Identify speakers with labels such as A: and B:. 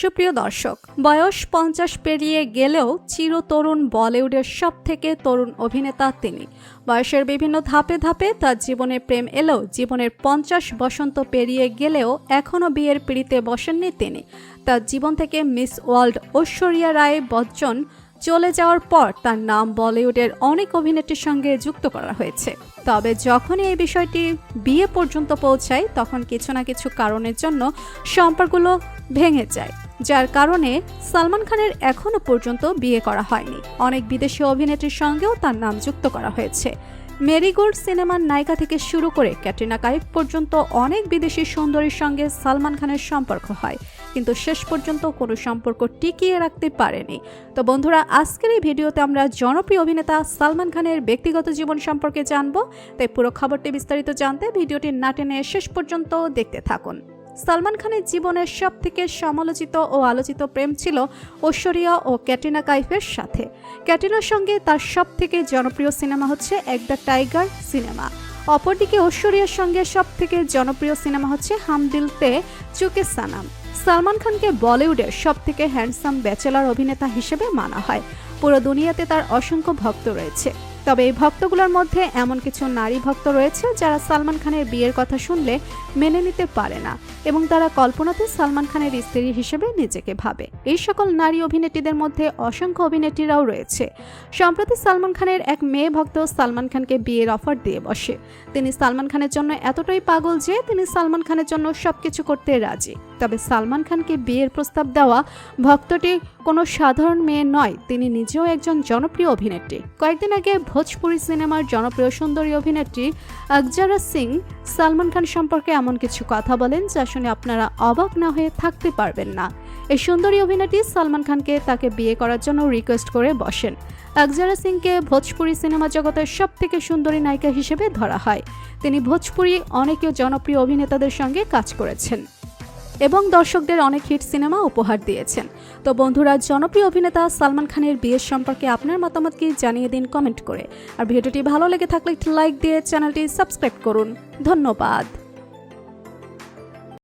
A: সুপ্রিয় দর্শক, বয়স 50 পেরিয়ে গেলেও চিরতরুণ বলিউডের সবথেকে তরুণ অভিনেতা তিনি। বয়সের বিভিন্ন ধাপে ধাপে তার জীবনে প্রেম এলেও জীবনের 50 বসন্ত পেরিয়ে গেলেও এখনও বিয়ের পিঁড়িতে বসেননি তিনি। তার জীবন থেকে মিস ওয়ার্ল্ড ঐশ্বরিয়া রায় বচ্চন চলে যাওয়ার পর তার নাম বলিউডের অনেক অভিনেত্রীর সঙ্গে যুক্ত করা হয়েছে। তবে যখনই এই বিষয়টি বিয়ে পর্যন্ত পৌঁছায় তখন কিছু না কিছু কারণের জন্য সম্পর্কগুলো ভেঙে যায়, যার কারণে সালমান খানের এখনো পর্যন্ত বিয়ে করা হয়নি। অনেক বিদেশি অভিনেত্রীর সঙ্গেও তার নাম যুক্ত করা হয়েছে। মেরিগোল্ড সিনেমার নায়িকা থেকে শুরু করে ক্যাটরিনা কাইফ পর্যন্ত অনেক বিদেশি সুন্দরীর সঙ্গে সালমান খানের সম্পর্ক হয়, কিন্তু শেষ পর্যন্ত কোনো সম্পর্ক টিকিয়ে রাখতে পারেনি। তো বন্ধুরা, আজকের এই ভিডিওতে আমরা জনপ্রিয় অভিনেতা সালমান খানের ব্যক্তিগত জীবন সম্পর্কে জানবো। তাই পুরো খবরটি বিস্তারিত জানতে ভিডিওটি না টেনে শেষ পর্যন্ত দেখতে থাকুন। সালমান খানের জীবনের সবথেকে সমালোচিত ও আলোচিত প্রেম ছিল ঐশ্বরিয়া ও ক্যাটরিনা কাইফের সাথে। ক্যাটরিনার সঙ্গে তার সবথেকে জনপ্রিয় সিনেমা হচ্ছে এক দ্য টাইগার সিনেমা। অপরদিকে ঐশ্বরিয়ার সঙ্গে সবথেকে জনপ্রিয় সিনেমা হচ্ছে হাম দিল তে চুকে সানাম। সালমান খানকে বলিউডের সবথেকে হ্যান্ডসাম ব্যাচেলর অভিনেতা হিসেবে মানা হয়। পুরো দুনিয়াতে তার অসংখ্য ভক্ত রয়েছে। তবে এই ভক্তগুলোর মধ্যে এমন কিছু নারী ভক্ত রয়েছে যারা সালমান খানের বিয়ের কথা শুনলে মেনে নিতে পারে না এবং তারা কল্পনাতে সালমান খানের স্ত্রী হিসেবে নিজেকে ভাবে। এই সকল নারী অভিনেত্রীদের মধ্যে অসংখ্য অভিনেত্রীরাও রয়েছে। সম্প্রতি সালমান খানের এক মেয়ে ভক্ত সালমান খানকে বিয়ের অফার দিয়ে বসে। তিনি সালমান খানের জন্য এতটাই পাগল যে তিনি সালমান খানের জন্য সবকিছু করতে রাজি। তবে সালমান খানকে বিয়ের প্রস্তাব দেওয়া ভক্তটি কোনো সাধারণ মেয়ে নয়, তিনি নিজেও একজন জনপ্রিয় অভিনেত্রী। কয়েকদিন আগে ভোজপুরি সিনেমার জনপ্রিয় সুন্দরী অভিনেত্রী অক্ষরা সিং সালমান খান সম্পর্কে এমন কিছু কথা বলেন যা শুনে আপনারা অবাক না হয়ে থাকতে পারবেন না। এই সুন্দরী অভিনেত্রী সালমান খানকে তাকে বিয়ে করার জন্য রিকোয়েস্ট করে বসেন। অক্ষরা সিংকে ভোজপুরি সিনেমা জগতের সবথেকে সুন্দরী নায়িকা হিসেবে ধরা হয়। তিনি ভোজপুরি অনেক জনপ্রিয় অভিনেতাদের সঙ্গে কাজ করেছেন এবং দর্শকদের অনেক হিট সিনেমা উপহার দিয়েছেন। তো বন্ধুরা, জনপ্রিয় অভিনেতা সালমান খানের বিয়ের সম্পর্কে আপনার মতামত কি জানিয়ে দিন কমেন্ট করে। আর ভিডিওটি ভালো লেগে থাকলে একটি লাইক দিয়ে চ্যানেলটি সাবস্ক্রাইব করুন। ধন্যবাদ।